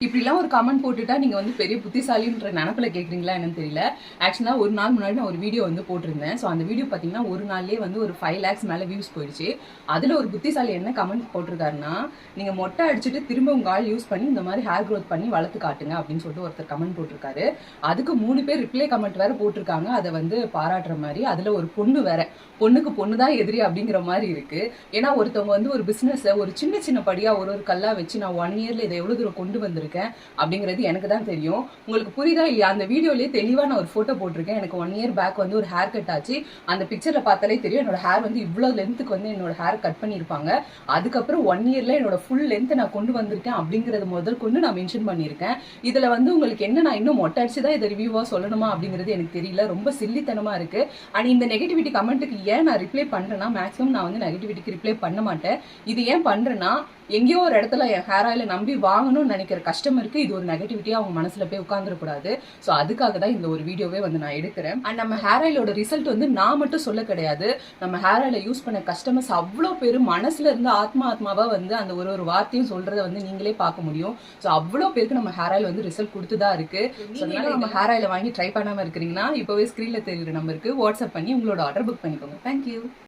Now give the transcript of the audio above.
இப்படிலாம் ஒரு கமெண்ட் போட்டுட்டா நீங்க வந்து பெரிய புத்திசாலின்ற நினப்புல கேக்குறீங்களா என்னன்னு தெரியல. ஆக்சுவலா ஒரு நாள் முன்னாடி நான் ஒரு வீடியோ வந்து போட்டிருந்தேன். ஸோ அந்த வீடியோ பாத்தீங்கன்னா ஒரு நாள்லயே வந்து ஒரு 5 lakhs மேல வியூஸ் போயிடுச்சு. அதுல ஒரு புத்திசாலி என்ன கமெண்ட் போட்டிருக்காருன்னா, நீங்க மொட்டை அடிச்சுட்டு திரும்ப உங்க ஆள் யூஸ் பண்ணி இந்த மாதிரி ஹேர் க்ரோத் பண்ணி வளர்த்து காட்டுங்க அப்படின்னு சொல்லிட்டு ஒருத்தர் கமெண்ட் போட்டிருக்காரு. அதுக்கு 3 பேர் ரிப்ளை கமெண்ட் வேற போட்டிருக்காங்க. அதை வந்து பாராட்டுற மாதிரி. அதுல ஒரு பொண்ணு வேற, பொண்ணுக்கு பொண்ணு தான் எதிரி அப்படிங்கிற மாதிரி இருக்கு. ஏன்னா ஒருத்தவங்க வந்து ஒரு பிசினஸ் ஒரு சின்ன சின்ன படியா ஒரு கல்லா வச்சு நான் 1 yearல இதை எவ்வளவு தூரம் கொண்டு வந்திருக்கேன் அப்படிங்கிறது எனக்கு தான் தெரியும். உங்களுக்கு புரியுதா இல்லையா? அந்த வீடியோலயே தெளிவா நான் ஒரு போட்டோ போட்டிருக்கேன். எனக்கு 1 year பேக் வந்து ஒரு ஹேர் கட் ஆச்சு. அந்த பிக்சர்ல பார்த்தாலே தெரியும் என்னோட ஹேர் வந்து இவ்வளவு லென்த்துக்கு வந்து என்னோட ஹேர் கட் பண்ணியிருப்பாங்க. அதுக்கப்புறம் 1 yearல என்னோட ஃபுல் லென்த் நான் கொண்டு வந்திருக்கேன் அப்படிங்கறது முதல் கொண்டு நான் மென்ஷன் பண்ணியிருக்கேன். இதுல வந்து உங்களுக்கு என்ன, நான் இன்னும் மொட்டை அடிச்சுதான் இதை ரிவ்யூவா சொல்லணுமா அப்படிங்கிறது எனக்கு தெரியல. ரொம்ப சில்லித்தனமா இருக்கு. அண்ட் இந்த நெகட்டிவிட்டி கமெண்ட்டுக்கு ஏன் நான் ரிப்ளை பண்றேன்னா, மேக்ஸிமம் நான் வந்து நெகட்டிவிட்டிக்கு ரிப்ளை பண்ண மாட்டேன். இது ஏன் பண்றேன்னா, எங்கேயோ ஒரு இடத்துல என் ஹேர் ஆயில நம்பி வாங்கணும்னு நினைக்கிற கஸ்டமருக்கு இது ஒரு நெகட்டிவிட்டியா அவங்க மனசுல போய் உட்கார்ந்துடக்கூடாது. ஸோ அதுக்காக தான் இந்த ஒரு வீடியோவே வந்து நான் எடுக்கிறேன். அண்ட் நம்ம ஹேர் ஆயிலோட ரிசல்ட் வந்து நான் மட்டும் சொல்ல கிடையாது. நம்ம ஹேர் ஆயில யூஸ் பண்ண கஸ்டமர்ஸ் அவ்வளோ பேர் மனசுல இருந்து ஆத்மாவா வந்து அந்த ஒரு வார்த்தையும் சொல்றதை வந்து நீங்களே பார்க்க முடியும். ஸோ அவ்வளோ பேருக்கு நம்ம ஹேர் ஆயில் வந்து ரிசல்ட் கொடுத்துதான் இருக்கு. ஸோ அதனால நம்ம ஹேர் ஆயில வாங்கி ட்ரை பண்ணாம இருக்கிறீங்கன்னா இப்பவே ஸ்கிரீன்ல தெரியுற நம்பருக்கு வாட்ஸ்அப் பண்ணி உங்களோட ஆர்டர் புக் பண்ணிக்கோங்க. தேங்க்யூ.